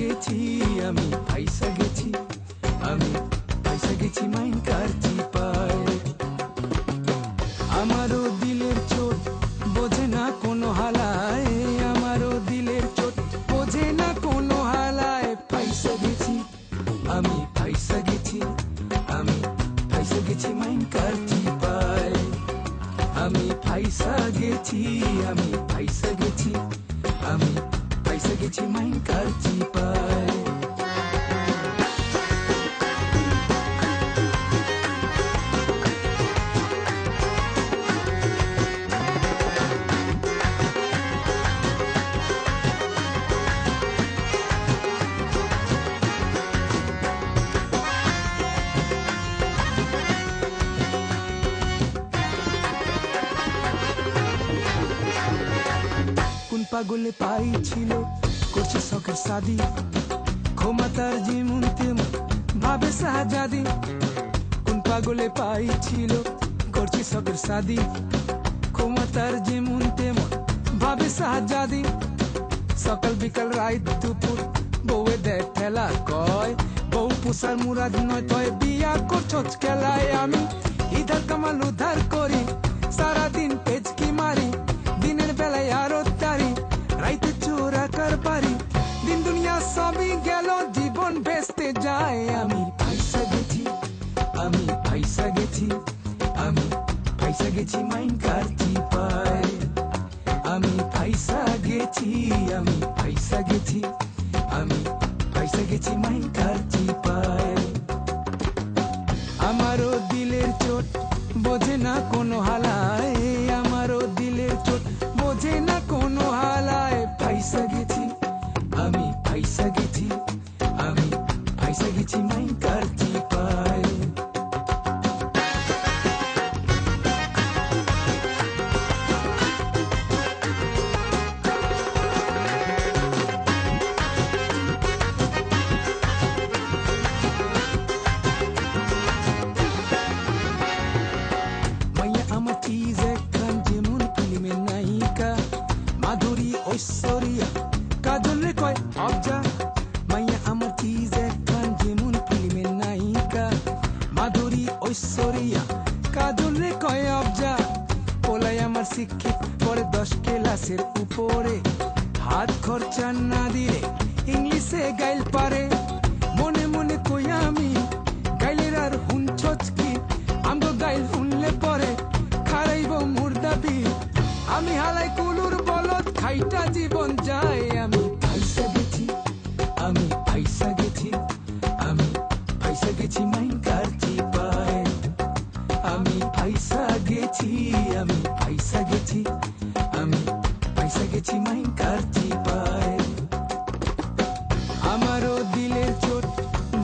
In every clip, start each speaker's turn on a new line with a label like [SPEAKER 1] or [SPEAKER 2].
[SPEAKER 1] গেছি, আমি ফাইসা গেছি, আমি ফাইসা গেছি মাইন কার চিপায়। আমারও দিলের চোট বোঝে না কোনো হালায়, আমারও দিলের চোট বোঝে না কোনো হালায়। ফাইসা গেছি, আমি ফাইসা গেছি, আমি ফাইসা গেছি মাইন কার চিপায়। আমি ফাইসা গেছি, আমি ফাইসা গেছি, আমি ফাইসা গেছি মাইন কার চিপায়। কোন পাগলে পাইছিল করছে শখের শাদি, ক্ষমতার যেমন তেমন ভাবে শাহজাদি। কোন পাগলে পাইছিল করছে শখের শাদি, ক্ষমতার যেমন তেমন ভাবে শাহজাদি। সকাল বিকাল রাত দুপুর বউয়ে দেয় ঠেলা, কয় বউ পোষার মুরাদ নয় তয় বিয়া করছস খেলায়। আমি ইধার কামাল উদ্ধার করি, সারাদিন পেচকি মারি, দিনের বেলায় আরো তারি, রাইতে চোরা কারবারি। দিন দুনিয়া সবই গেল, জীবন ভেস্তে যায়। আমি ফাইসা গেছি, আমি ফাইসা গেছি, আমি ফাইসা গেছি মাইন কার চিপায়। আমি ফাইসা গেছি, আমি ফাইসা গেছি, আমি ফাইসা গেছি মাইন কার চিপায়। আমারও দিলের চোট বোঝে না কোনো হালায়, আমারও দিলের চোট বোঝে না কোনো হালায়। ফাইসা গেছি, আমি ফাইসা গেছি, আমি ফাইসা গেছি মাইন কার চিপায়। মাইয়া আমার চিজ একখান যেমন ফিল্মের নায়িকা, মাধুরী ঐশ্বরিয়া কাজল রে কয় অবজা। মাইয়া আমার চিজ একখান যেমন ফিল্মের নায়িকা, মাধুরী ঐশ্বরিয়া কাজল রে কয় অবজা। পোলাই আমার শিক্ষিত পরে 10 ক্লাসের উপরে, হাত খরচা না দিলে ইংলিশে গাইল পারে। মনে মনে কই আমি গাইলের আর হুনছছ কি, আমগো গাইল শুনলে পরে খারাইব মুর্দাবি। আমি হালাই কুলুর বলদ খাইটা জীবন যায়। আমি ফাইসা গেছি, আমি ফাইসা গেছি, আমি ফাইসা গেছি মাইন কার চিপায়। আমি ফাইসা গেছি, আমি ফাইসা গেছি, আমি ফাইসা গেছি মাইন কার চিপায়। আমারও দিলের চোট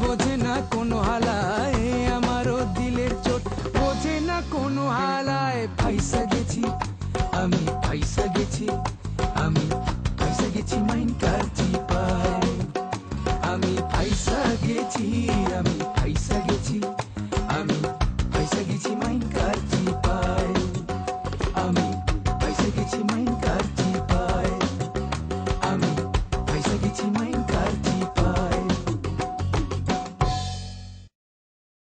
[SPEAKER 1] বোঝে না কোনো হালায়, আমারও দিলের চোট বোঝে না কোনো হালায়। ফাইসা গেছি, আমি ফাইসা গেছি,